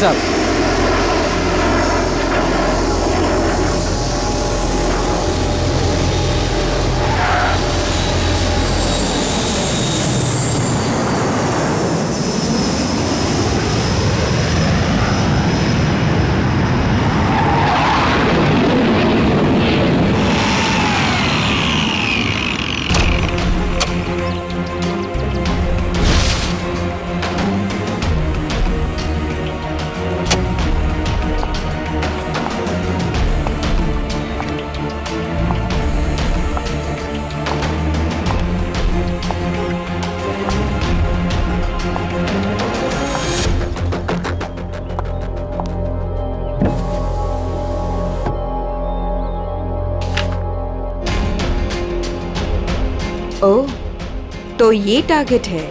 साहब। ओह, तो ये टारगेट है।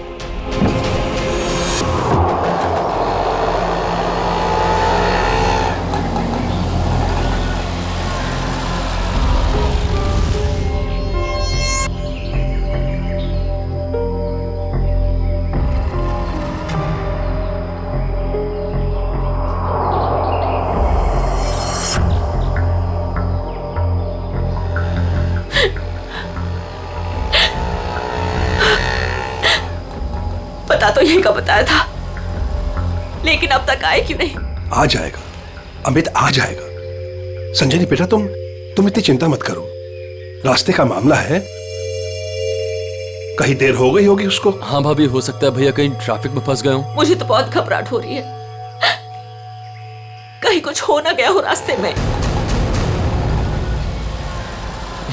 पता तो यही का बताया था, लेकिन अब तक आए क्यों नहीं? आ जाएगा अमित, आ जाएगा। संजनी बेटा, तुम इतनी चिंता मत करो। रास्ते का मामला है, कहीं देर हो गई होगी उसको। हाँ भाभी, हो सकता है भैया कहीं ट्रैफिक में फंस गए हो। मुझे तो बहुत घबराहट हो रही है, कहीं कुछ हो ना गया हो रास्ते में।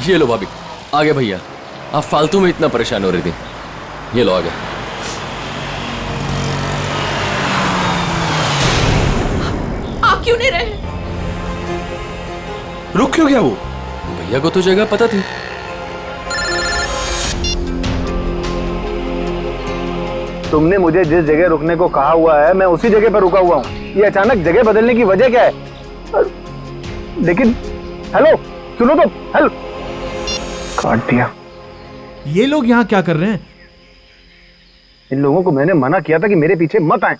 ये लो भाभी, आ गए भैया। आप फालतू में इतना परेशान हो रही थी। ये लो, आ गए। आप क्यों नहीं रहे? रुक क्यों गया वो? भैया को तो जगह पता थी। तुमने मुझे जिस जगह रुकने को कहा हुआ है, मैं उसी जगह पर रुका हुआ हूँ। ये अचानक जगह बदलने की वजह क्या है? लेकिन हेलो, सुनो तो। हेलो, काट दिया। ये लोग यहाँ क्या कर रहे हैं? इन लोगों को मैंने मना किया था कि मेरे पीछे मत आए।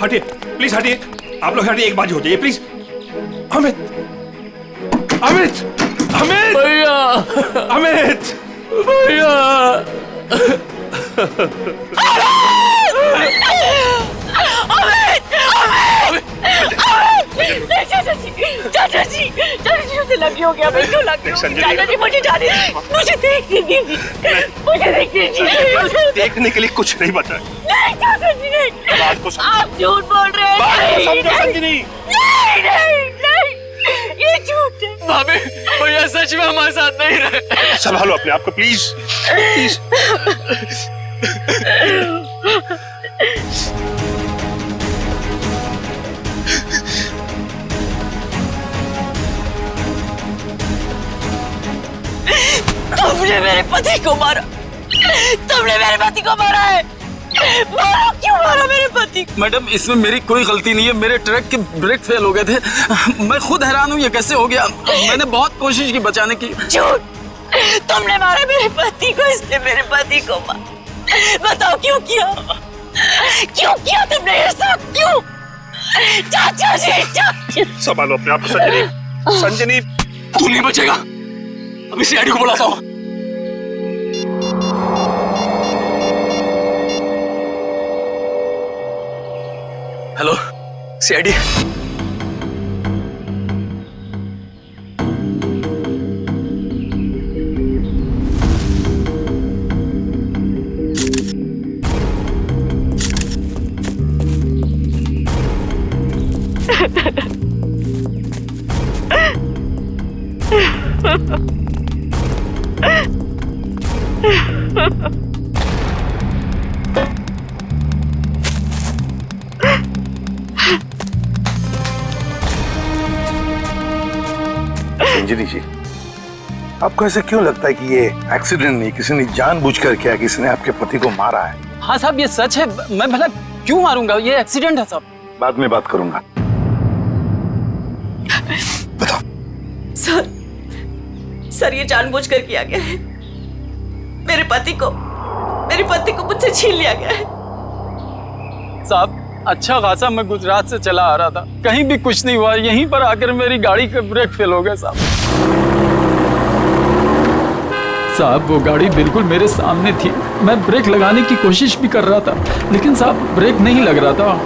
हटिए प्लीज, हटिए। आप लोग हटिए, एक बार हो जाइए प्लीज। अमित, अमित, अमित, भैया, अमित, भैया। चाचा जी, उसे लगी हो गया। चाचा जी, मुझे जाने दीजिए, मुझे देखने दीजिए, मुझे देखने दीजिए। देखने के लिए कुछ नहीं बचा। नहीं चाचा जी, नहीं। बात को समझो। आप झूठ बोल रहे हैं। समझो संजनी। नहीं, नहीं, नहीं, ये झूठ है। भाभी, भैया सच में हमारे साथ नहीं रहे। संभालो अपने आप को प्लीज, प्लीज। तुमने मेरे पति को मारा, तुमने मेरे पति को मारा है। मारो, क्यों मारा मेरे पति को? मैडम, इसमें मेरी कोई गलती नहीं है। मेरे ट्रक के ब्रेक फेल हो गए थे। मैं खुद हैरान हूँ ये कैसे हो गया। मैंने बहुत कोशिश की बचाने की। झूठ, तुमने मारा मेरे पति को, इसने मेरे पति को मारा। बताओ क्यों किया? क्यों किया तुमने ये सब? क्यों? चाचा जी, चाचा। संभालो अपने आप को संजनी। संजनी, तू नहीं बचेगा। अभी सीआईडी को बुलाता हूँ। Hello CID. संजनी जी, आपको ऐसे क्यों लगता है कि ये एक्सीडेंट नहीं, किसी ने जानबूझकर किया, किसी ने आपके पति को मारा है? हाँ साहब, ये सच है। मैं भला क्यों मारूंगा? ये एक्सीडेंट है साहब। बाद में बात करूंगा। बताओ। सर ये जानबूझकर किया गया है। मेरे पति को मुझसे छीन लिया गया है। साहब, अच्छा खासा मैं गुजरात से चला आ रहा था, कहीं भी कुछ नहीं हुआ। यहीं पर आकर मेरी गाड़ी का ब्रेक फेल हो गया साहब। साहब वो गाड़ी बिल्कुल मेरे सामने थी। मैं ब्रेक लगाने की कोशिश भी कर रहा था, लेकिन साहब ब्रेक नहीं लग रहा था।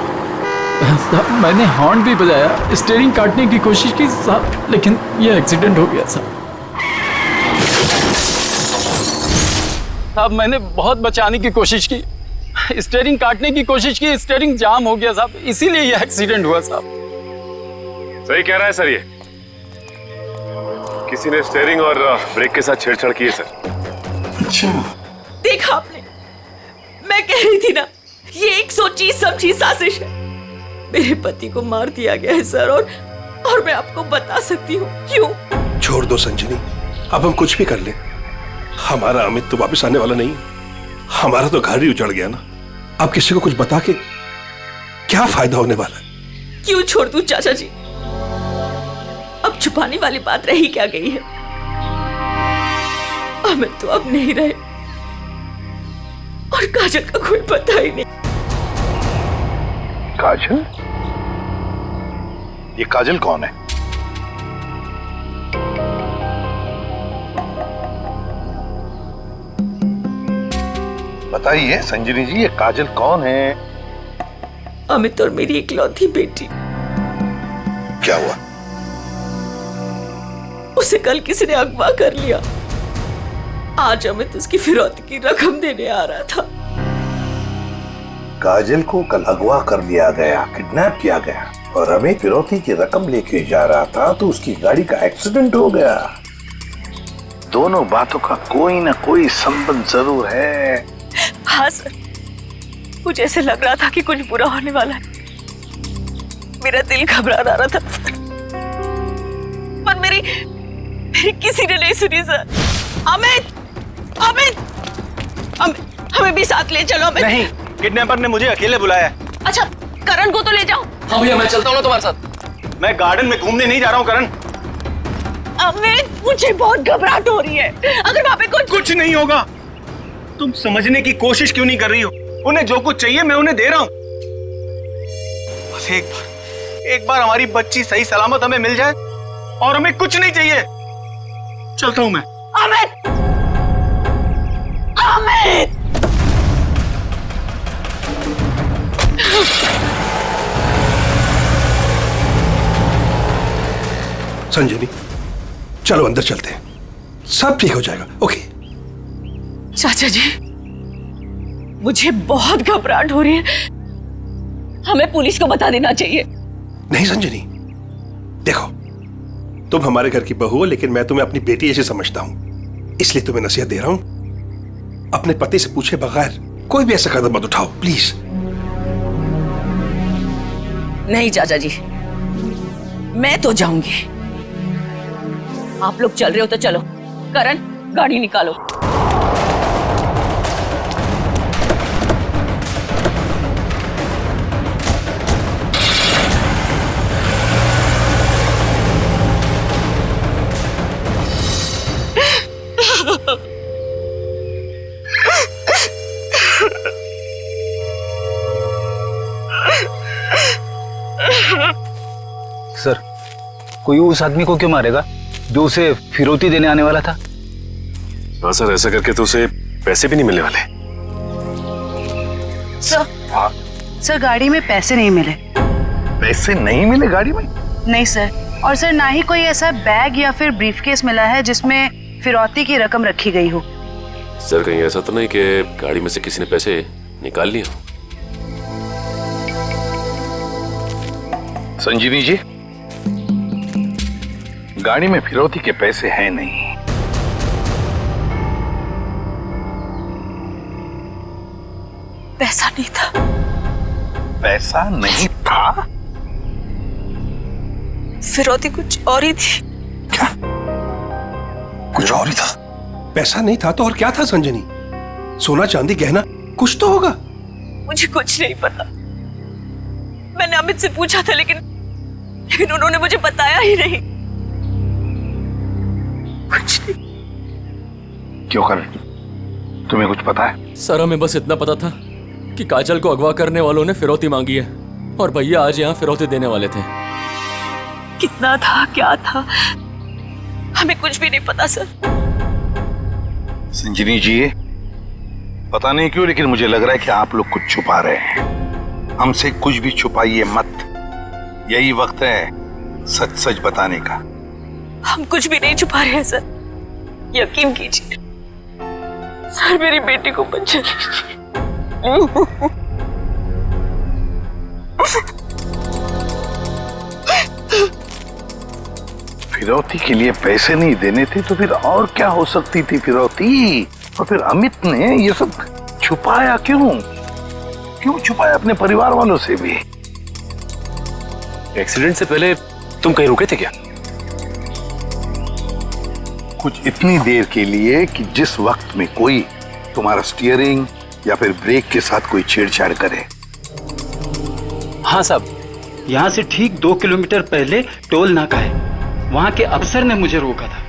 साहब मैंने हॉर्न भी बजाया, स्टीयरिंग काटने की कोशिश की साहब, लेकिन यह एक्सीडेंट हो गया साहब। साहब मैंने बहुत बचाने की कोशिश की, स्टीयरिंग काटने की कोशिश की, स्टीयरिंग जाम हो गया साहब, इसीलिए यह एक्सीडेंट हुआ साहब। सही कह रहा है सर, ये किसी ने स्टीयरिंग और ब्रेक के साथ छेड़छाड़ की है सर। अच्छा, देखा आपने, मैं कह रही थी ना, ये एक सोची समझी साजिश है। मेरे पति को मार दिया गया है सर, और मैं आपको बता सकती हूँ क्यों। छोड़ दो संजनी, अब हम कुछ भी कर ले, हमारा अमित तो वापस आने वाला नहीं। हमारा तो घर ही उजड़ गया ना। अब किसी को कुछ बता के क्या फायदा होने वाला है? क्यों छोड़ दूं चाचा जी? अब छुपाने वाली बात रही क्या गई है? अमित तो अब नहीं रहे, और काजल का कोई पता ही नहीं। काजल? ये काजल कौन है? बताइए संजनी जी, ये काजल कौन है? अमित और मेरी इकलौती बेटी। क्या हुआ? उसे कल किसी ने अगवा कर लिया। आज अमित उसकी फिरौती की रकम देने आ रहा था। काजल को कल अगवा कर लिया गया, किडनैप किया गया, और अमित फिरौती की रकम लेके जा रहा था तो उसकी गाड़ी का एक्सीडेंट हो गया। दोनों बातों का कोई ना कोई संबंध जरूर है। हाँ सर, मुझे ऐसे लग रहा था कि कुछ बुरा होने वाला है। मेरा दिल घबरा रहा था सर, पर मेरी किसी ने नहीं सुनी सर। अमित, अमित, हमें भी साथ ले चलो। अमित नहीं, किडनैपर ने मुझे अकेले बुलाया। अच्छा, करण को तो ले जाओ। हाँ भैया, मैं चलता हूँ ना तुम्हारे साथ। मैं गार्डन में घूमने नहीं जा रहा हूँ करण। अमित, मुझे बहुत घबराहट हो रही है। अगर वहाँ पे कुछ नहीं होगा। तुम समझने की कोशिश क्यों नहीं कर रही हो? उन्हें जो कुछ चाहिए मैं उन्हें दे रहा हूँ। बस एक बार हमारी बच्ची सही सलामत हमें मिल जाए, और हमें कुछ नहीं चाहिए। चलता हूँ मैं। अमित, अमित, संजनी चलो अंदर चलते हैं, सब ठीक हो जाएगा। ओके चाचा जी, मुझे बहुत घबराहट हो रही है। हमें पुलिस को बता देना चाहिए। नहीं संजनी, देखो तुम हमारे घर की बहू हो, लेकिन मैं तुम्हें अपनी बेटी ऐसे समझता हूं, इसलिए तुम्हें नसीहत दे रहा हूं, अपने पति से पूछे बगैर कोई भी ऐसा कदम मत उठाओ प्लीज। नहीं चाचा जी, मैं तो जाऊंगी। आप लोग चल रहे हो तो चलो। करण, गाड़ी निकालो। सर, कोई उस आदमी को क्यों मारेगा जो उसे फिरौती देने आने वाला था? हाँ सर, ऐसा करके तो उसे पैसे भी नहीं मिलने वाले। सर गाड़ी में पैसे नहीं मिले। पैसे नहीं मिले गाड़ी में? नहीं सर, और सर ना ही कोई ऐसा बैग या फिर ब्रीफकेस मिला है जिसमें फिरौती की रकम रखी गई हो। सर कहीं ऐसा तो नहीं कि गाड़ी में से किसी ने पैसे निकाल लिए हो? संजीवी जी, गाड़ी में फिरौती के पैसे हैं नहीं। पैसा नहीं था। पैसा नहीं था? फिरौती कुछ और ही थी। क्या? कुछ और ही था? पैसा नहीं था तो और क्या था संजनी? सोना चांदी गहना कुछ तो होगा। मुझे कुछ नहीं पता। मैंने अमित से पूछा था लेकिन उन्होंने मुझे बताया ही नहीं। कुछ नहीं। क्यों कर? तुम्हें कुछ पता है? सर हमें बस इतना पता था कि काजल को अगवा करने वालों ने फिरौती मांगी है और भैया आज यहाँ फिरौती देने वाले थे। कितना था, क्या था, हमें कुछ भी नहीं पता सर। संजनी जी, पता नहीं क्यों लेकिन मुझे लग रहा है कि आप लोग कुछ छुपा रहे हैं। हमसे कुछ भी छुपाइए मत। यही वक्त है सच सच बताने का। हम कुछ भी नहीं छुपा रहे हैं सर, यकीन कीजिए। सर मेरी बेटी को बचा लीजिए। फिरौती के लिए पैसे नहीं देने थे तो फिर और क्या हो सकती थी फिरौती? और फिर अमित ने ये सब छुपाया क्यों? क्यों छुपाया अपने परिवार वालों से भी? एक्सीडेंट से पहले तुम कहीं रुके थे क्या? कुछ इतनी देर के लिए कि जिस वक्त में कोई तुम्हारा स्टीयरिंग या फिर ब्रेक के साथ कोई छेड़छाड़ करे। हाँ साहब, यहाँ से ठीक 2 किलोमीटर पहले टोल नाका है, वहाँ के अफसर ने मुझे रोका था।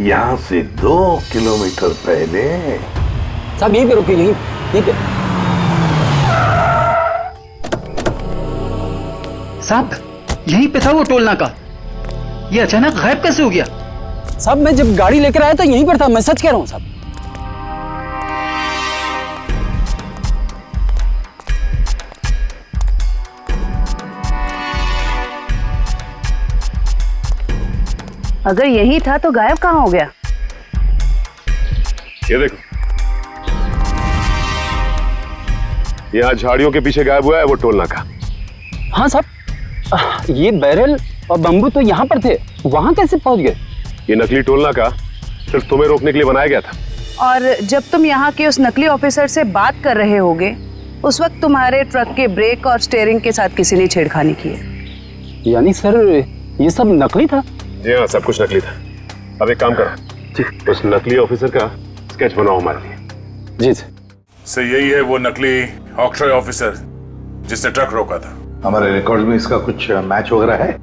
यहाँ से 2 किलोमीटर पहले? साहब यहीं पे रुके, यहीं पे। साहब यहीं पे था वो टोल नाका, ये अचानक गायब कैसे हो गया? साहब मैं जब गाड़ी लेकर आया था यहीं पर था, मैं सच कह रहा हूँ साहब। अगर यही था तो गायब कहाँ हो गया? ये देखो, यहाँ झाड़ियों के पीछे गायब हुआ है वो टोल नाका। हाँ साहब, ये बैरल और बम्बू तो यहाँ पर थे, वहाँ कैसे पहुँच गए? ये नकली टोल नाका सिर्फ तुम्हें रोकने के लिए बनाया गया था। और जब तुम यहाँ के उस नकली ऑफिसर से बात कर रहे होगे उस वक्त तुम्हारे ट्रक के ब्रेक और स्टीयरिंग के साथ किसी ने छेड़खानी की है। यानी सर ये सब नकली था? जी हाँ, सब कुछ नकली था। अब एक काम करो, उस नकली ऑफिसर का स्केच बनाओ हमारे लिए। जी सर। सर यही है वो नकली ऑक्ट्रॉय ऑफिसर जिसने ट्रक रोका था। हमारे रिकॉर्ड में इसका कुछ मैच वगैरह है?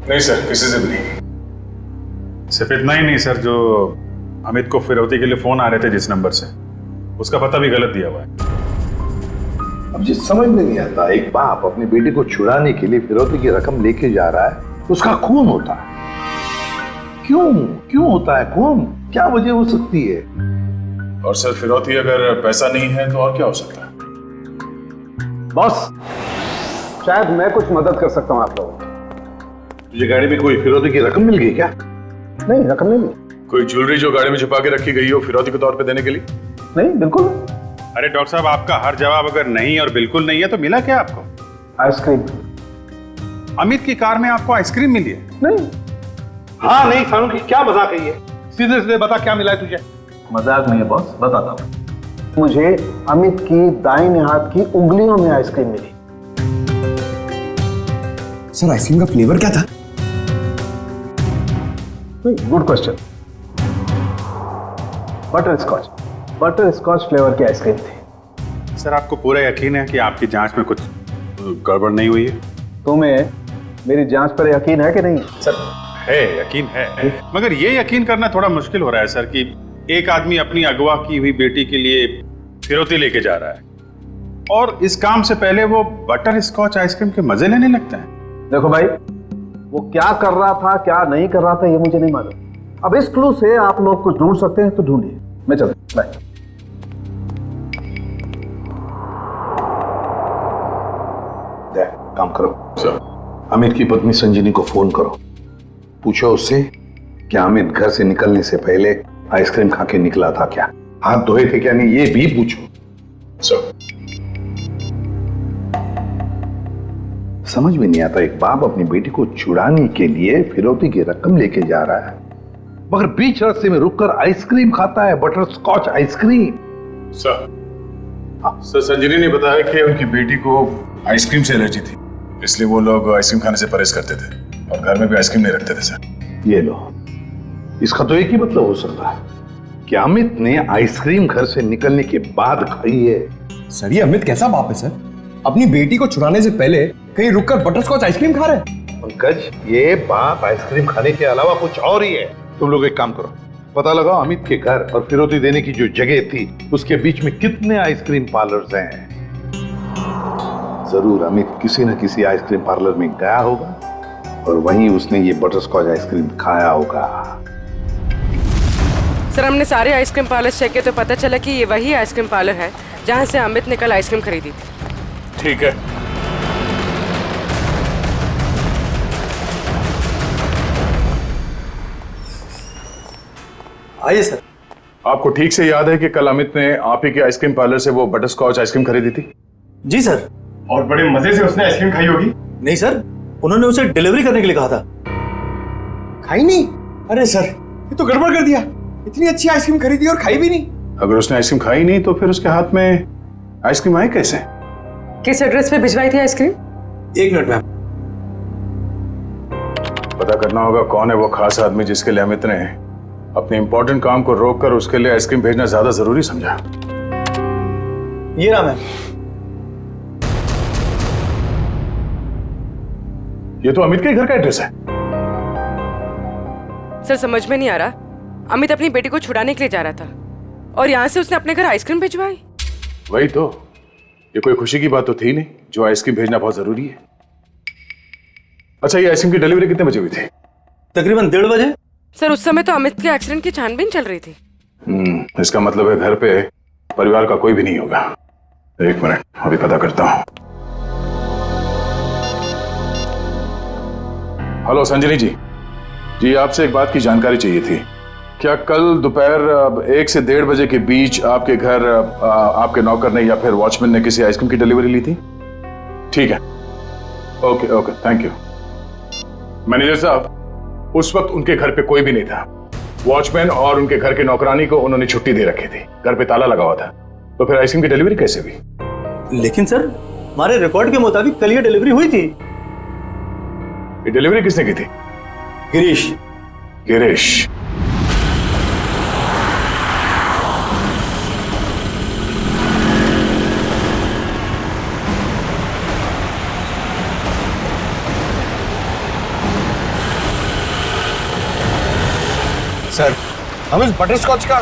नहीं सर, किसी से भी नहीं। सिर्फ इतना ही नहीं सर, जो अमित को फिरौती के लिए फोन आ रहे थे जिस नंबर से, उसका पता भी गलत दिया हुआ है। अब जिस समझ में नहीं आता, एक बाप अपनी बेटी को छुड़ाने के लिए फिरौती की रकम लेके जा रहा है, उसका खून होता है। क्यों होता है खून? क्या वजह हो सकती है? और सर फिरौती अगर पैसा नहीं है तो और क्या हो सकता है? बॉस, शायद मैं कुछ मदद कर सकता हूँ आप लोगों की। तुझे गाड़ी में कोई फिरौती की रकम मिल गई क्या? नहीं, रकम नहीं मिली। कोई ज्वेलरी जो गाड़ी में छुपा के रखी गई हो फिरौती के तौर पे देने के लिए? नहीं, बिल्कुल। अरे डॉक्टर साहब, आपका हर जवाब अगर नहीं और बिल्कुल नहीं है तो मिला क्या आपको? आइसक्रीम। अमित की कार में आपको आइसक्रीम मिली है? नहीं। हाँ नहीं फारूकी, क्या मजाक है ये? सीधे सीधे बता क्या मिला है तुझे? मजाक नहीं है बॉस, बताता हूँ। मुझे अमित की दाहिने हाथ की उंगलियों में आइसक्रीम मिली। सर आइसक्रीम का फ्लेवर क्या था? Good question. Butterscotch flavour की आइसक्रीम थी। सर आपको पूरा यकीन है कि आपकी जांच में कुछ गड़बड़ नहीं हुई है? तुम्हें मेरी जांच पर यकीन है कि नहीं? सर है, यकीन है, मगर ये यकीन करना थोड़ा मुश्किल हो रहा है सर कि एक आदमी अपनी अगवा की हुई बेटी के लिए फिरौती लेके जा रहा है और इस काम से पहले वो बटर स्कॉच आइसक्रीम के मजे लेने लगता है। देखो भाई, वो क्या कर रहा था क्या नहीं कर रहा था ये मुझे नहीं मालूम। अब इस क्लू से आप लोग कुछ ढूंढ सकते हैं तो ढूंढिए। मैं चलता हूं, बाय। काम करो सर, अमित की पत्नी संजनी को फोन करो, पूछो उससे कि अमित घर से निकलने से पहले आइसक्रीम खा के निकला था क्या, हाथ धोए थे क्या नहीं, ये भी पूछो सर। समझ में नहीं आता, एक बाप अपनी बेटी को छुड़ाने के लिए फिरौती की रकम लेके जा रहा है मगर बीच रास्ते में रुककर आइसक्रीम खाता है, बटर स्कॉच आइसक्रीम। सर संजनी ने बताया कि उनकी बेटी को आइसक्रीम से एलर्जी थी, इसलिए वो लोग आइसक्रीम खाने से परहेज करते थे और घर में भी आइसक्रीम नहीं रखते थे सर। ये लो, इसका तो एक ही मतलब हो सकता है कि अमित ने आइसक्रीम घर से निकलने के बाद खाई है। सर ये अमित कैसा बाप है सर? अपनी बेटी को छुड़ाने से पहले कहीं रुककर बटरस्कॉच आइसक्रीम खा रहे हैं। पंकज, ये बाप आइसक्रीम खाने के अलावा कुछ और ही है। तुम लोग एक काम करो, पता लगाओ अमित के घर और फिरौती देने की जो जगह थी उसके बीच में कितने आइसक्रीम पार्लर्स हैं। जरूर अमित किसी न किसी आइसक्रीम पार्लर में गया होगा और वहीं उसने ये बटरस्कॉच आइसक्रीम खाया होगा। सर हमने सारे आइसक्रीम पार्लर चेक किए तो पता चला कि ये वही आइसक्रीम पार्लर है जहां से अमित ने कल आइसक्रीम खरीदी थी। ठीक है, आइए सर। आपको ठीक से याद है कि कल अमित ने आप ही के आइसक्रीम पार्लर से वो बटरस्कॉच आइसक्रीम खरीदी थी? जी सर। और बड़े मजे से उसने आइसक्रीम खाई होगी। नहीं सर, उन्होंने उसे डिलीवरी करने के लिए कहा था। खाई नहीं? अरे सर ये तो गड़बड़ कर दिया, इतनी अच्छी आइसक्रीम खरीदी और खाई भी नहीं। अगर उसने आइसक्रीम खाई नहीं तो फिर उसके हाथ में आइसक्रीम आई कैसे? किस एड्रेस पे भिजवाई थी आइसक्रीम? एक मिनट मैम। पता करना होगा कौन है वो खास आदमी जिसके लिए अमित ने अपने इंपॉर्टेंट काम को रोककर उसके लिए आइसक्रीम भेजना ज्यादा जरूरी समझा। ये रहा मैम। ये तो अमित के घर का एड्रेस है। सर समझ में नहीं आ रहा, अमित अपनी बेटी को छुड़ाने के लिए जा रहा था और यहाँ से उसने अपने घर आइसक्रीम भिजवाई। वही तो, ये कोई खुशी की बात तो थी नहीं जो आइसक्रीम भेजना बहुत जरूरी है। अच्छा, ये आइसक्रीम की डिलीवरी कितने बजे हुई थी? तकरीबन 1:30 बजे। सर उस समय तो अमित के एक्सीडेंट की छानबीन चल रही थी। इसका मतलब है घर पे परिवार का कोई भी नहीं होगा। एक मिनट, अभी पता करता हूँ। हेलो संजनी जी, आपसे एक बात की जानकारी चाहिए थी। क्या कल दोपहर 1 से 1:30 बजे के बीच आपके घर आपके नौकर ने या फिर वॉचमैन ने किसी आइसक्रीम की डिलीवरी ली थी? ठीक है, ओके, थैंक यू। मैनेजर साहब, उस वक्त उनके घर पे कोई भी नहीं था। वॉचमैन और उनके घर के नौकरानी को उन्होंने छुट्टी दे रखी थी, घर पे ताला लगा हुआ था। तो फिर आइसक्रीम की डिलीवरी कैसे हुई? लेकिन सर हमारे रिकॉर्ड के मुताबिक कल ये डिलीवरी हुई थी। ये डिलीवरी किसने की थी? गिरीश। सर हम इस बटरस्कॉच का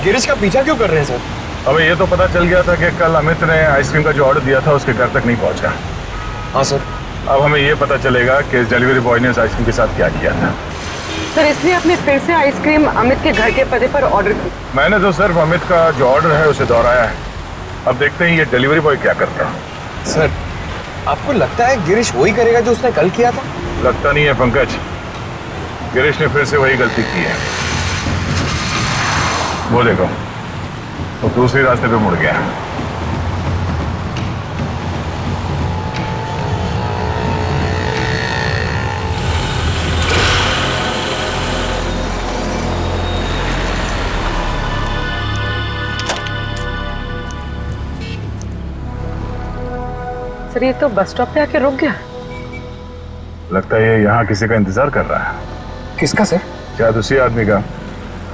गिरीश का पीछा क्यों कर रहे हैं सर? हमें ये तो पता चल गया था कि कल अमित ने आइसक्रीम का जो ऑर्डर दिया था उसके घर तक नहीं पहुंचा। हाँ सर। अब हमें ये पता चलेगा कि इस डिलीवरी बॉय ने इस आइसक्रीम के साथ क्या किया था। सर इसलिए आपने फिर से आइसक्रीम अमित के घर के पते पर ऑर्डर की? मैंने तो सिर्फ अमित का जो ऑर्डर है उसे दोहराया है। अब देखते हैं ये डिलीवरी बॉय क्या करता है। सर आपको लगता है गिरीश वही करेगा जो उसने कल किया था? लगता नहीं है पंकज, गिरीश ने फिर से वही गलती की है। वो देखो, वो दूसरे रास्ते पे मुड़ गया। सर ये तो बस स्टॉप पे आके रुक गया। लगता है ये यहाँ किसी का इंतजार कर रहा है। किसका सर? शायद उसी आदमी का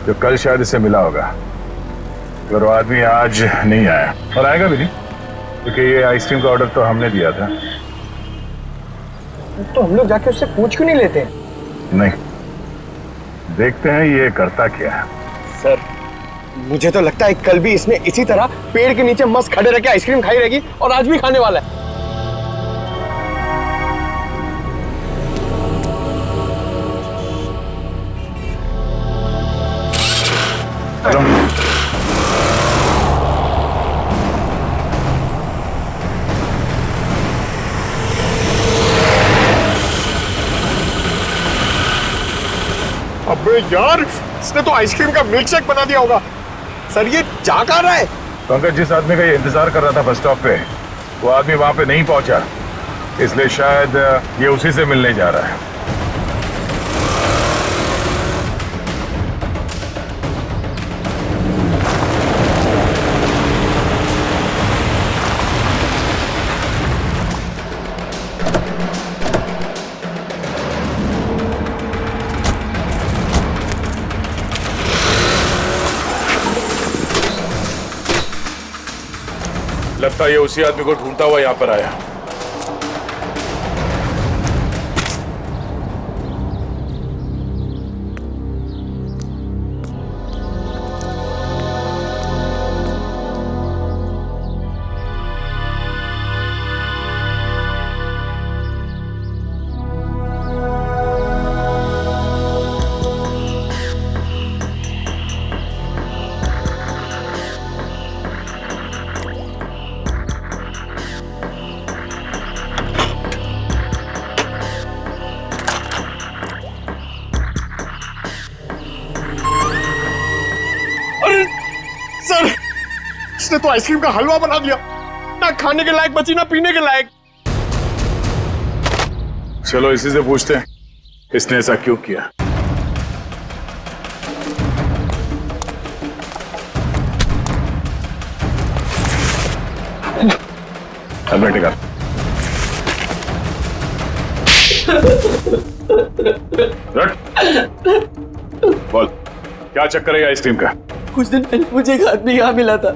जो कल शायद इससे मिला होगा। पर वो आदमी आज नहीं आया और आएगा भी नहीं, क्योंकि ये आइसक्रीम का ऑर्डर तो हमने दिया था। तो हम लोग जाके उससे पूछ क्यों नहीं लेते? नहीं, देखते हैं ये करता क्या है। सर मुझे तो लगता है कल भी इसने इसी तरह पेड़ के नीचे मस्त खड़े रह के आइसक्रीम खाई रहेगी और आज भी खाने वाला है। अबे यार, इसने तो आइसक्रीम का मिल्कशेक बना दिया होगा। सर ये जा कहाँ रहा है? पंकज, जिस आदमी का ये इंतजार कर रहा था बस स्टॉप पे, वो आदमी वहां पे नहीं पहुंचा, इसलिए शायद ये उसी से मिलने जा रहा है। लगता है ये उसी आदमी को ढूंढता हुआ यहाँ पर आया। सर, इसने तो आइसक्रीम का हलवा बना दिया, ना खाने के लायक बची ना पीने के लायक। चलो इसी से पूछते हैं इसने ऐसा क्यों किया। हेलमेट निकाल। बोल क्या चक्कर है आइसक्रीम का? कुछ दिन पहले मुझे एक आदमी यहाँ मिला था।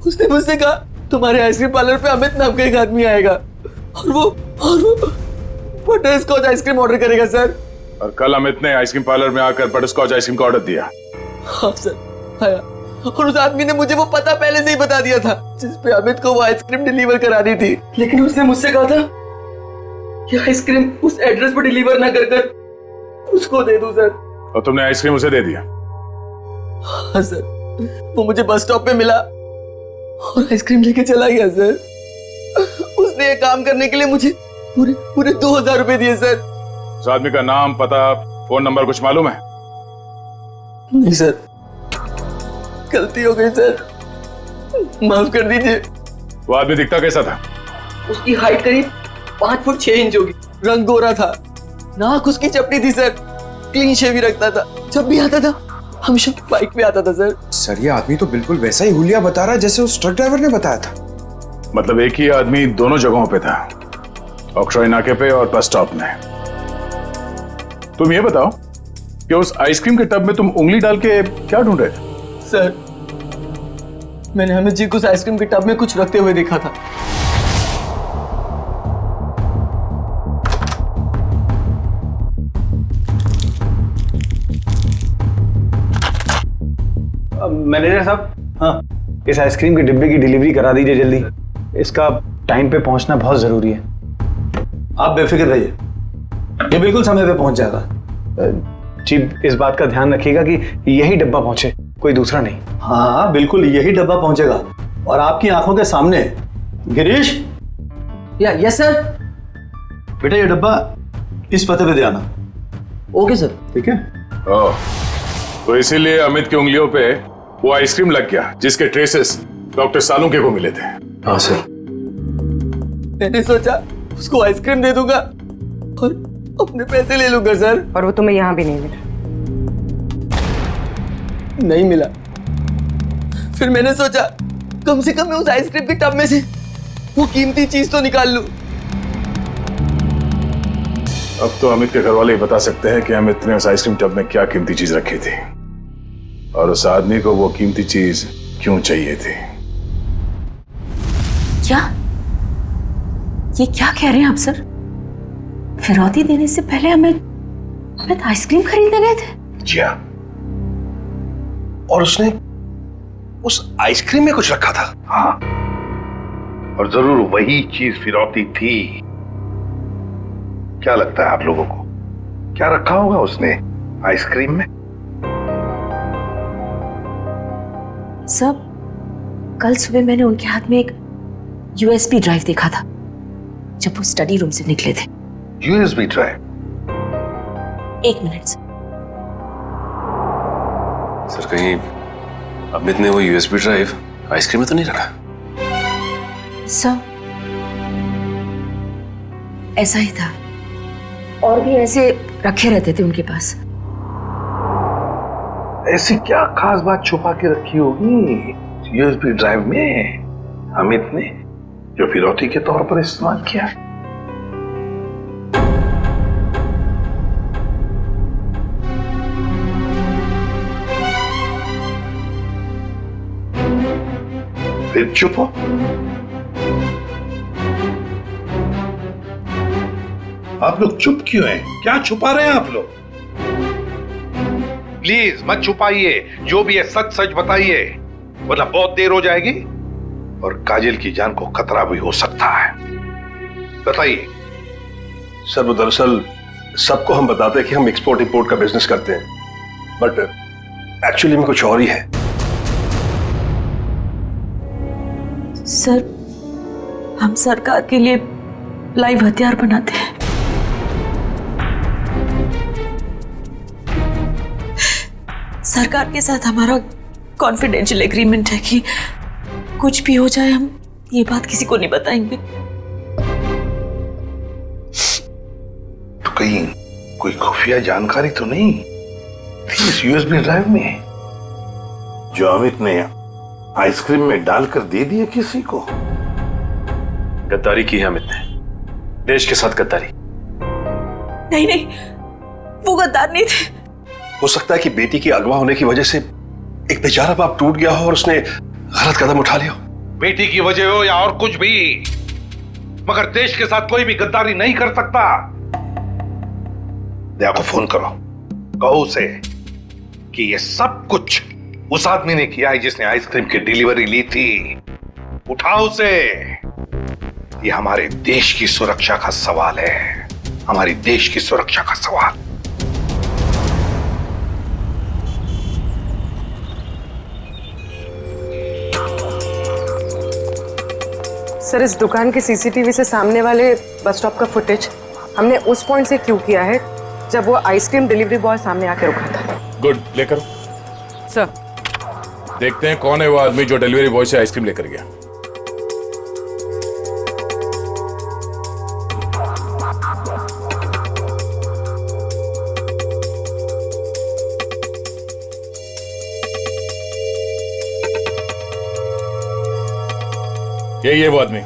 उसने मुझसे कहा तुम्हारे आइसक्रीम पार्लर पे अमित नाम का एक आदमी आएगा और वो बटर स्कॉच आइसक्रीम ऑर्डर करेगा सर। और कल अमित ने आइसक्रीम पार्लर में आकर बटर स्कॉच आइसक्रीम का ऑर्डर दिया। हाँ सर आया, और उस आदमी ने मुझे वो पता पहले से ही बता दिया था जिस पे अमित को वो आइसक्रीम डिलीवर करानी थी। लेकिन उसने मुझसे कहा था कि आइसक्रीम उस एड्रेस पर डिलीवर ना कर उसको दे दूं सर। और तुमने आइसक्रीम उसे दे दिया? हाँ सर, वो मुझे बस स्टॉप पे मिला और आइसक्रीम लेके चला गया सर। उसने ये काम करने के लिए मुझे पूरे 2000 रुपए दिए सर। उस आदमी का नाम, पता, फोन नंबर कुछ मालूम है? नहीं सर, गलती हो गई सर, माफ कर दीजिए। वो आदमी दिखता कैसा था? उसकी हाइट करीब 5 फुट 6 इंच होगी, रंग गोरा था, नाक उसकी चपटी थी सर, क्लीन शेव ही रखता था, जब भी आता था हमेशा बाइक पे आता था सर। सर ये आदमी तो बिल्कुल वैसा ही हुलिया बता रहा है जैसे उस ट्रक ड्राइवर ने बताया था। मतलब एक ही आदमी दोनों जगहों पे था, ऑक्ट्रॉय नाके पे और बस स्टॉप में। तुम ये बताओ कि उस आइसक्रीम के टब में तुम उंगली डाल के क्या ढूंढ रहे थे? सर मैंने अमित जी को उस आइसक्रीम के टब में कुछ रखते हुए देखा था। मैनेजर साहब, हाँ इस आइसक्रीम के डिब्बे की डिलीवरी करा दीजिए जल्दी। इसका टाइम पे पहुंचना बहुत जरूरी है। आप बेफिक्र रहिए, ये बिल्कुल समय पे पहुंच जाएगा। जी इस बात का ध्यान रखिएगा कि यही डब्बा पहुंचे, कोई दूसरा नहीं। हाँ बिल्कुल यही डब्बा पहुंचेगा और आपकी आंखों के सामने। Girish, yes sir. बेटा ये डब्बा इस पते पे दे आना। Okay sir. ठीक है। ओह, तो इसीलिए अमित की उंगलियों पे वो आइसक्रीम लग गया जिसके ट्रेसेस डॉक्टर सालुंके को मिले थे। हाँ सर। मैंने सोचा उसको आइसक्रीम दे दूंगा और अपने पैसे ले लूंगा सर। और वो तुम्हें यहाँ भी नहीं मिला? नहीं मिला। फिर मैंने सोचा कम से कम मैं उस आइसक्रीम के टब में से वो कीमती चीज तो निकाल लूं। अब तो अमित के घर वाले ही बता सकते हैं कि अमित ने उस आइसक्रीम टब में क्या कीमती चीज रखी थी और उस आदमी को वो कीमती चीज क्यों चाहिए थी। क्या ये क्या कह रहे हैं आप सर? फिरौती देने से पहले अमित आइसक्रीम खरीदने गए थे? जी हाँ, और उसने उस आइसक्रीम में कुछ रखा था। हाँ, और जरूर वही चीज फिरौती थी। क्या लगता है आप लोगों को, क्या रखा होगा उसने आइसक्रीम में? सब कल सुबह मैंने उनके हाथ में एक यूएसबी ड्राइव देखा था जब वो स्टडी रूम से निकले थे। USB drive? 1 मिनट सर, कहीं अमित ने वो यूएसबी ड्राइव आइसक्रीम में तो नहीं रखा? सर ऐसा ही था, और भी ऐसे रखे रहते थे उनके पास। ऐसी क्या खास बात छुपा के रखी होगी यूएसबी ड्राइव में अमित ने, जो फिरौती के तौर पर इस्तेमाल किया? फिर चुप हो, आप लोग चुप क्यों हैं? क्या छुपा रहे हैं आप लोग? प्लीज मत छुपाइए, जो भी है सच सच बताइए, वरना बहुत देर हो जाएगी और काजल की जान को खतरा भी हो सकता है। बताइए। सर वो दरअसल सबको हम बताते हैं कि हम एक्सपोर्ट इंपोर्ट का बिजनेस करते हैं, बट एक्चुअली में कुछ और ही है। सर, हम सरकार के लिए लाइव हथियार बनाते हैं। सरकार के साथ हमारा कॉन्फिडेंशियल एग्रीमेंट है कि कुछ भी हो जाए हम ये बात किसी को नहीं बताएंगे। तो कहीं कोई खुफिया जानकारी तो नहीं थी इस यूएसबी ड्राइव में जो अमित ने आइसक्रीम में डालकर दे दिया किसी को? गद्दारी की है अमित ने, देश के साथ गद्दारी। नहीं नहीं, वो गद्दार नहीं थे। हो सकता है कि बेटी के अगवा होने की वजह से एक बेचारा बाप टूट गया हो और उसने गलत कदम उठा लिया हो। बेटी की वजह हो या और कुछ भी, मगर देश के साथ कोई भी गद्दारी नहीं कर सकता। दया को फोन करो, कहो उसे कि ये सब कुछ उस आदमी ने किया है जिसने आइसक्रीम की डिलीवरी ली थी। उठाओ उसे। ये हमारे देश की सुरक्षा का सवाल है, हमारी देश की सुरक्षा का सवाल। सर, इस दुकान के सीसीटीवी से सामने वाले बस स्टॉप का फुटेज हमने उस पॉइंट से क्यों किया है जब वो आइसक्रीम डिलीवरी बॉय सामने आके रुका था। गुड, लेकर सर देखते हैं कौन है वो आदमी जो डिलीवरी बॉय से आइसक्रीम लेकर गया। ये वो आदमी,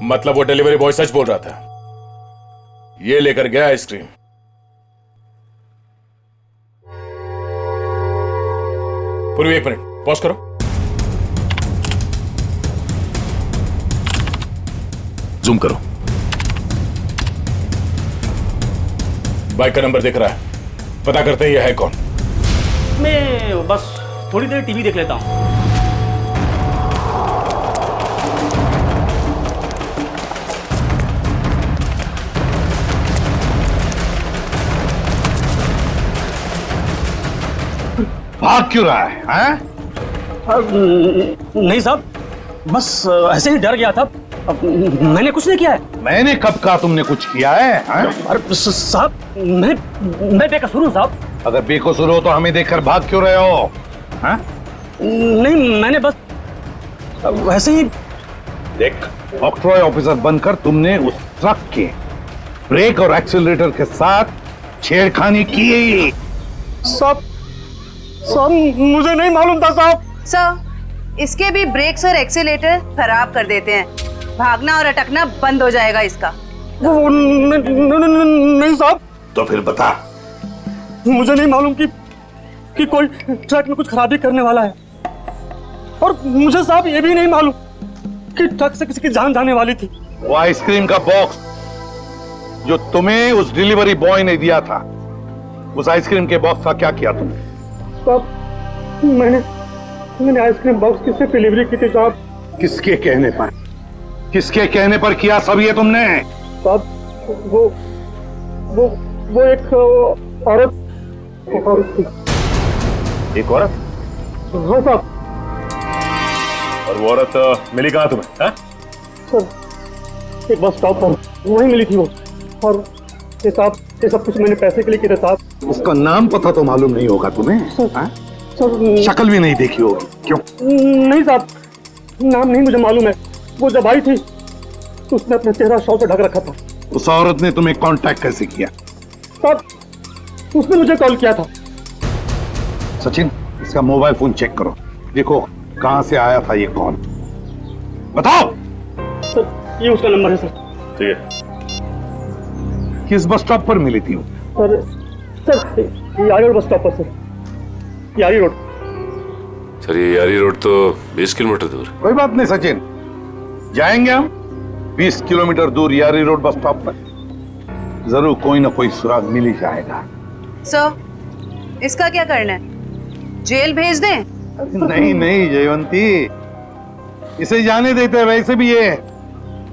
मतलब वो डिलीवरी बॉय सच बोल रहा था, ये लेकर गया आइसक्रीम। पूर्वी एक मिनट पॉज करो। जूम करो। बाइक का नंबर दिख रहा है, पता करते हैं ये है कौन। मैं बस थोड़ी देर टीवी देख लेता हूं। भाग क्यों रहा है? नहीं साहब, बस ऐसे ही डर गया था। मैंने कुछ नहीं किया है। मैंने कब कहा तुमने कुछ किया है? अरे साहब, मैं बेकसूर हूँ साहब। अगर बेकसूर हो तो हमें देखकर भाग क्यों रहे हो? नहीं, मैंने बस वैसे ही। देख, ऑक्ट्रॉय ऑफिसर बनकर तुमने उस ट्रक के ब्रेक और एक्सीलरेटर के साथ छेड़खानी की। साहब मुझे नहीं मालूम था साहब। सर, इसके भी ब्रेक्स और एक्सीलेटर खराब कर देते हैं, भागना और अटकना बंद हो जाएगा इसका। नहीं साहब। तो फिर बता। मुझे नहीं मालूम कि कोई ट्रक में कुछ खराबी करने वाला है, और मुझे साहब ये भी नहीं मालूम कि ट्रक से किसी की जान जाने वाली थी। वो आइसक्रीम का बॉक्स जो तुम्हें उस डिलीवरी बॉय ने दिया था, उस आइसक्रीम के बॉक्स का क्या किया तुमने? साहब, मैंने आइसक्रीम बॉक्स किससे डिलीवरी की थी साहब? किसके कहने पर? किसके कहने पर किया सब ये तुमने? साहब, वो एक औरत थी। एक औरत? हाँ साहब। और वो औरत मिली कहाँ तुम्हें? सर, एक बस स्टॉप पर वहीं मिली थी वो, और ये साहब, ये सब कुछ मैंने पैसे के लिए किया साहब। उसका नाम पता तो मालूम नहीं होगा तुम्हें? शक्ल भी नहीं देखी होगी, क्यों? नहीं साहब, नाम नहीं मुझे मालूम है। वो जब आई थी तो उसने अपना चेहरा शॉल से ढक रखा था। उस औरत ने तुम्हें कांटेक्ट कैसे किया? साहब, उसने मुझे कॉल किया था। सचिन, इसका मोबाइल फोन चेक करो, देखो कहां से आया था ये कॉल। बताओ। सर, ये उसका नंबर है सर। ठीक है। किस बस स्टॉप पर मिली थी वो? सर, यारी रोड बस स्टॉप पर सर। यारी रोड। सर, ये यारी रोड तो 20 किलोमीटर दूर। कोई बात नहीं सचिन, जाएंगे हम 20 किलोमीटर दूर यारी रोड बस स्टॉप पर। जरूर कोई ना कोई सुराग मिल ही जाएगा। सर, इसका क्या करना है? जेल भेज दें? नहीं नहीं जयवंती, इसे जाने देते हैं। वैसे भी ये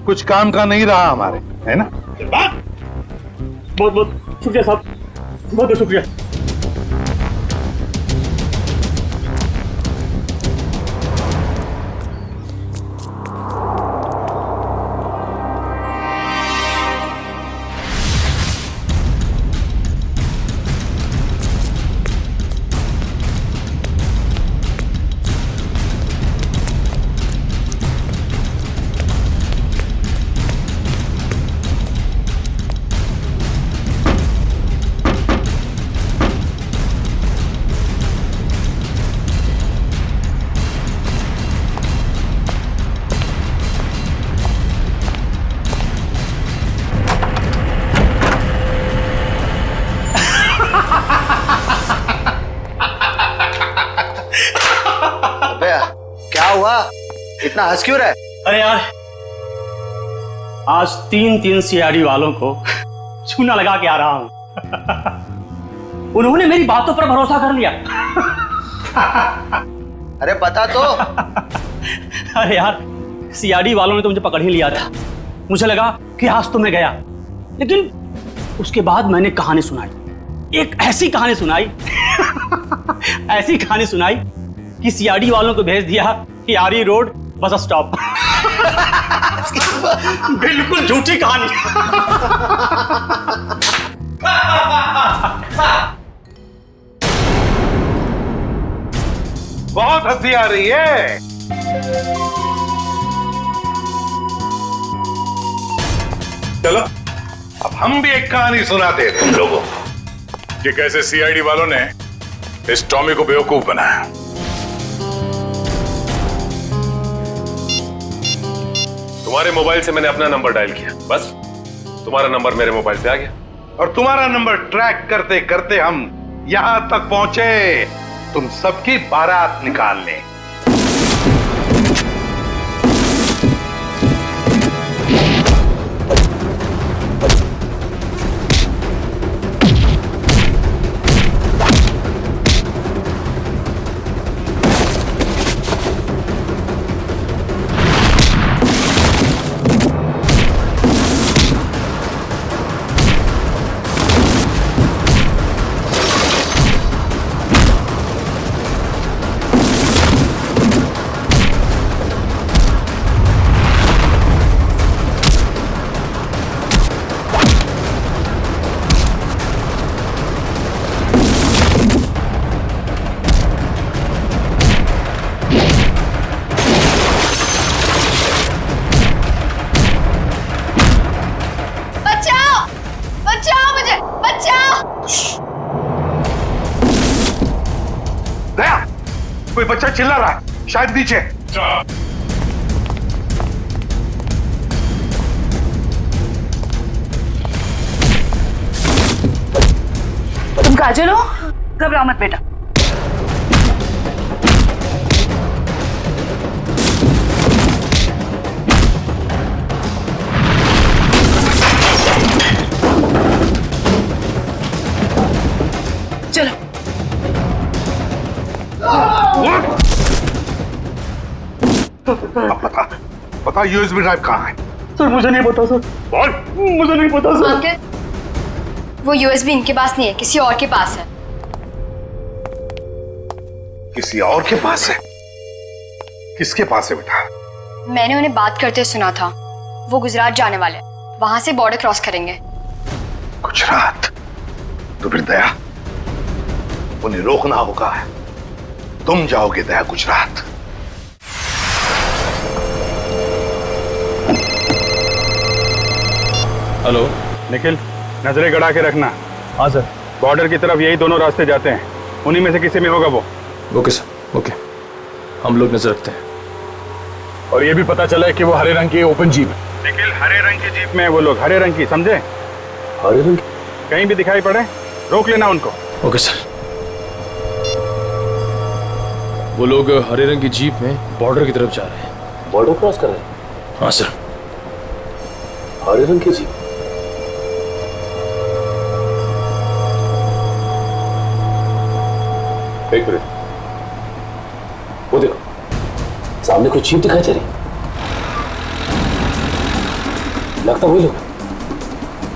कुछ काम का नहीं रहा हमारे, है ना? बहुत बहुत शुक्रिया साहब, बहुत बहुत शुक्रिया। क्या हुआ, इतना हंस क्यों रहा है? अरे यार, आज 3 सीआईडी वालों को चूना लगा के आ रहा हूं। उन्होंने मेरी बातों पर भरोसा कर लिया। अरे बता तो। अरे यार, सीआईडी वालों ने तो मुझे पकड़ ही लिया था। मुझे लगा कि आज तो मैं गया, लेकिन उसके बाद मैंने कहानी सुनाई, एक ऐसी कहानी सुनाई ऐसी कहानी सुनाई कि सीआईडी वालों को भेज दिया यारी रोड बस स्टॉप। बिल्कुल झूठी कहानी। बहुत हंसी आ रही है। चलो अब हम भी एक कहानी सुनाते हैं तुम लोगों को कि कैसे सीआईडी वालों ने इस टॉमी को बेवकूफ बनाया। तुम्हारे मोबाइल से मैंने अपना नंबर डायल किया, बस तुम्हारा नंबर मेरे मोबाइल पे आ गया और तुम्हारा नंबर ट्रैक करते करते हम यहां तक पहुंचे तुम सबकी बारात निकालने। कोई बच्चा चिल्ला रहा है, शायद नीचे। तुम काजल हो? घबराओ मत बेटा। चलो। अब पता यूएसबी ड्राइव कहाँ है? सर मुझे नहीं पता सर। बोल। मुझे नहीं पता सर। अंकल, वो यूएसबी इनके पास नहीं है, किसी और के पास है। किसी और के पास है? किसके पास है बेटा? मैंने उन्हें बात करते सुना था, वो गुजरात जाने वाले, वहां से बॉर्डर क्रॉस करेंगे। गुजरात? तो फिर दया, उन्हें रोकना होगा। तुम जाओगे दया गुजरात। हेलो निखिल, नजरें गड़ा के रखना। हाँ सर। बॉर्डर की तरफ यही दोनों रास्ते जाते हैं, उन्हीं में से किसी में होगा वो। ओके सर, ओके, हम लोग नजर रखते हैं। और ये भी पता चला है कि वो हरे रंग की ओपन जीप है। निखिल, हरे रंग की जीप में वो लोग, हरे रंग की, समझे? हरे रंग? कहीं भी दिखाई पड़े रोक लेना उनको। Okay sir. वो लोग हरे रंग की जीप में बॉर्डर की तरफ जा रहे हैं। बॉर्डर क्रॉस कर रहे हैं? हाँ सर। हरे रंग की जीप? एक मिनट, वो देखो सामने कोई चीप दिखाई दे रही। लगता वही लोग।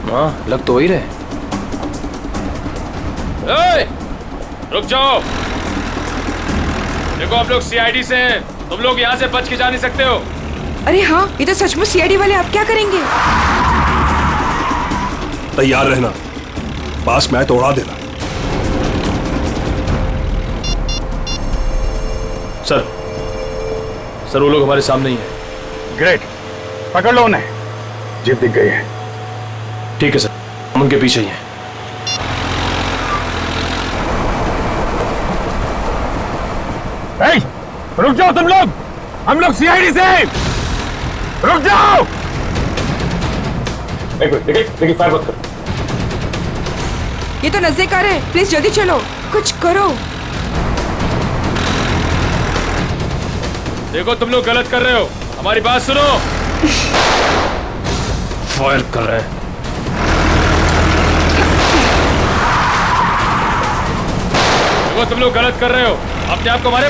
हाँ, लग तो वही रहे। रुक जाओ। देखो आप लोग सीआईडी से हैं, तुम लोग यहाँ से बच के जा नहीं सकते हो। अरे हाँ, ये तो सचमुच सीआईडी वाले। आप क्या करेंगे? तैयार रहना, पास मैं तो उड़ा देना। सर वो लोग हमारे सामने ही हैं। ग्रेट, पकड़ लो उन्हें। जीप दिख गई है। ठीक है सर, हम उनके पीछे ही हैं। रुक जाओ तुम लोग, हम लोग सीआईडी से। रुक जाओ। एक मिनट, देखिए फायर मत करो। ये तो नजदीक आ रहे हैं, प्लीज जल्दी चलो, कुछ करो। देखो तुम लोग गलत कर रहे हो, हमारी बात सुनो। फायर कर रहे हैं। देखो तुम लोग गलत कर रहे हो, अपने आप को मारे।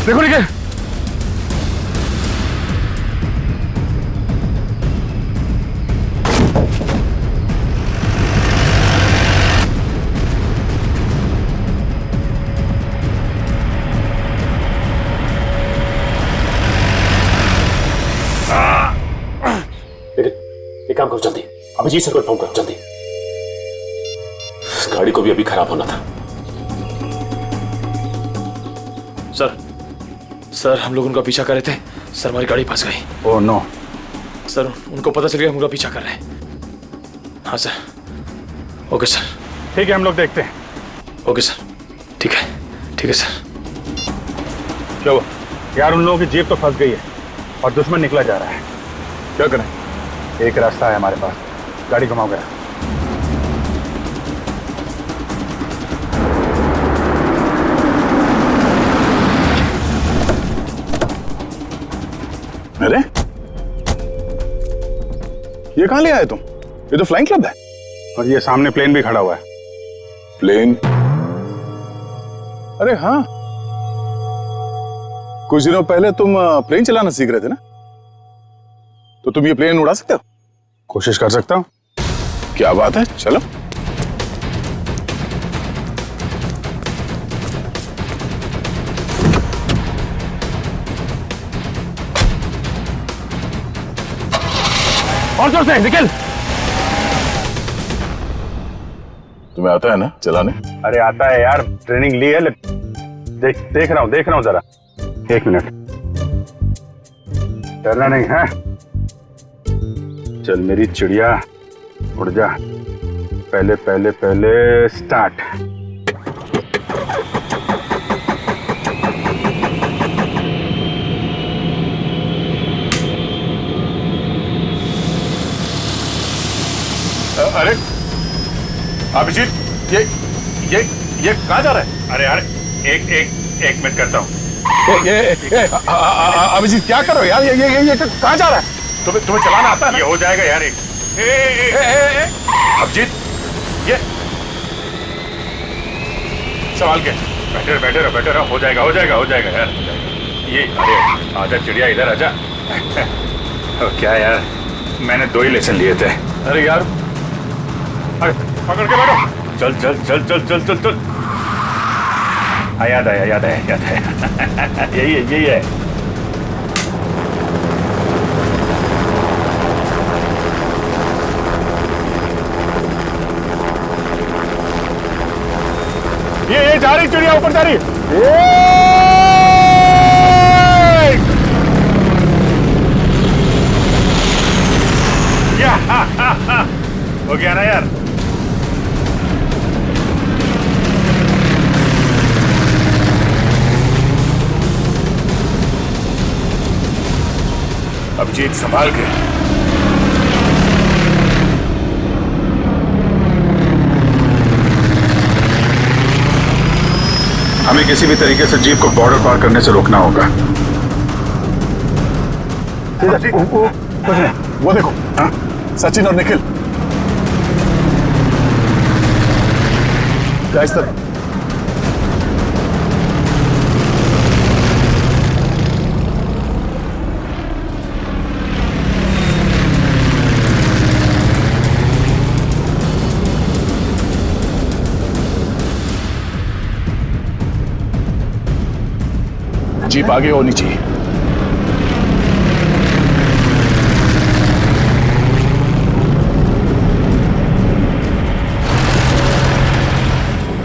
देखो नीचे। एक काम करो जल्दी, अभिजीत सर को इन्फॉर्म करो जल्दी। इस गाड़ी को भी अभी खराब होना था। सर हम लोग उनका पीछा कर रहे थे, सर हमारी गाड़ी फंस गई। Oh no. सर उनको पता चल गया हम उनका पीछा कर रहे हैं। हाँ सर। Okay sir. ठीक है, हम लोग देखते हैं। ओके सर, ठीक है सर। क्या हुआ यार? उन लोगों की जीप तो फंस गई है और दुश्मन निकला जा रहा है। क्या करें? एक रास्ता है हमारे पास, गाड़ी घुमाओ गया। अरे ये कहां ले आए तुम? ये तो फ्लाइंग क्लब है। और ये सामने प्लेन भी खड़ा हुआ है। प्लेन? अरे हाँ, कुछ दिनों पहले तुम प्लेन चलाना सीख रहे थे ना, तो तुम ये प्लेन उड़ा सकते हो? कोशिश कर सकता हूं। क्या बात है, चलो। और जोर से निकल। तुम्हें आता है ना चलाने? अरे आता है यार, ट्रेनिंग ली है। देख रहा हूं जरा। एक मिनट, डरना नहीं है। चल मेरी चिड़िया, उड़ जा। पहले स्टार्ट। अरे अभिजीत, ये कहाँ जा रहा है? अरे यार एक मिनट करता हूँ। अभिजीत क्या कर रहे हो यार? ये कहाँ जा रहा है? तुम्हें चलाना आता है? ये हो जाएगा यार। अभिजीत, ये सवाल क्या? बैठे रहो। हो जाएगा यार। ये अरे आजा चिड़िया, इधर आजा। क्या यार, मैंने 2 ही लेसन लिए थे। अरे यार, अरे पकड़ के बैठो। चल। याद आया। यही है। ये जा रही चिड़िया, ऊपर जा रही। अभिजीत संभाल के। हमें किसी भी तरीके से जीप को बॉर्डर पार करने से रोकना होगा। वो देखो, हाँ? सचिन और निखिल क्या इस तरह? जीप आगे होनी चाहिए।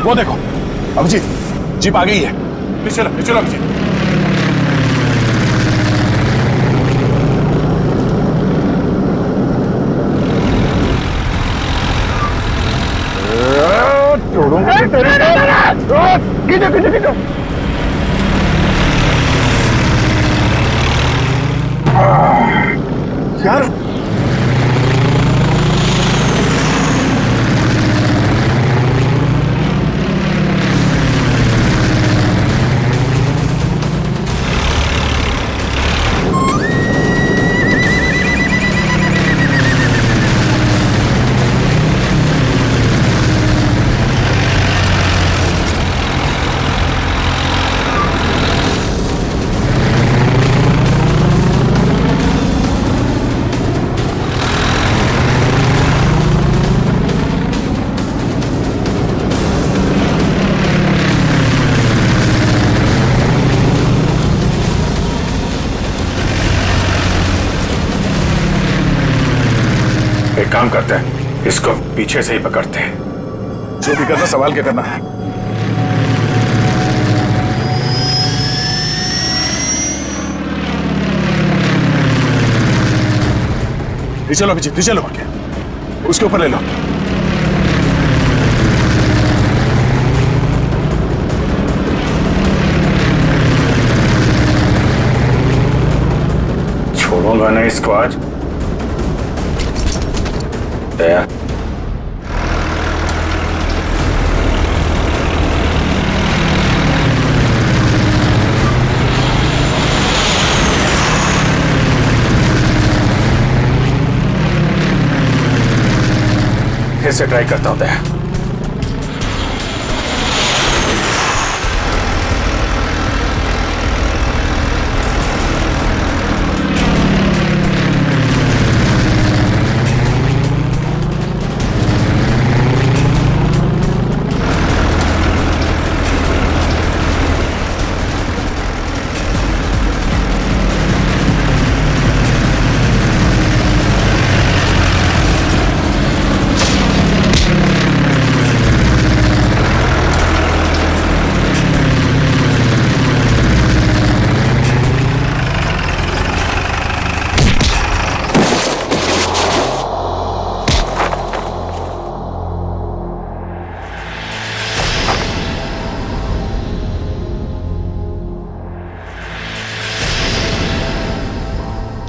वो देखो अभिजीत, जीप आ गई है। चलो चलो अभिजीत। खींचो। यार एक काम करते हैं, इसको पीछे से ही पकड़ते हैं। जो भी करना संभाल के करना है। चलो अभिजीत, चलो उसके ऊपर ले लो। छोड़ूंगा नहीं इसको आज। दया फिर से ट्राई करता हूं। दया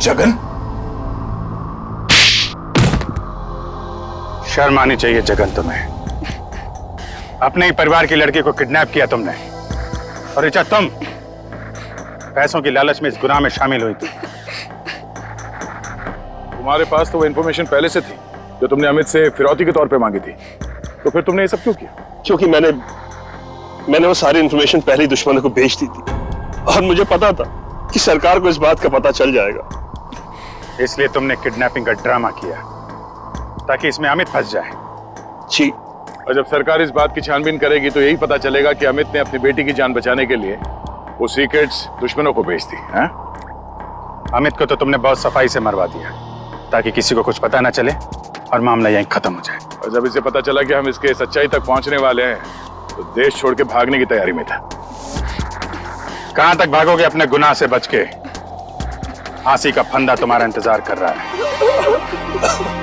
जगन, शर्म आनी चाहिए जगन तुम्हें। अपने ही परिवार की लड़की को किडनैप किया तुमने, और ऋचा तुम पैसों की लालच में इस गुनाह में शामिल हुई थी। तुम्हारे पास तो वो इन्फॉर्मेशन पहले से थी जो तुमने अमित से फिरौती के तौर पे मांगी थी, तो फिर तुमने ये सब क्यों किया? क्योंकि मैंने वो सारी इन्फॉर्मेशन पहले ही दुश्मनों को भेज दी थी, और मुझे पता था कि सरकार को इस बात का पता चल जाएगा। इसलिए तुमने किडनैपिंग का ड्रामा किया ताकि इसमें अमित फंस जाए। जी, और जब सरकार इस बात की छानबीन करेगी तो यही पता चलेगा कि अमित ने अपनी बेटी की जान बचाने के लिए वो सीक्रेट्स दुश्मनों को भेज दी। अमित को तो तुमने बहुत सफाई से मरवा दिया ताकि किसी को कुछ पता ना चले और मामला यहीं खत्म हो जाए। और जब इसे पता चला कि हम इसके सच्चाई तक पहुंचने वाले हैं तो देश छोड़ के भागने की तैयारी में था। कहां तक भागोगे अपने गुनाह से बच के? फांसी का फंदा तुम्हारा इंतजार कर रहा है।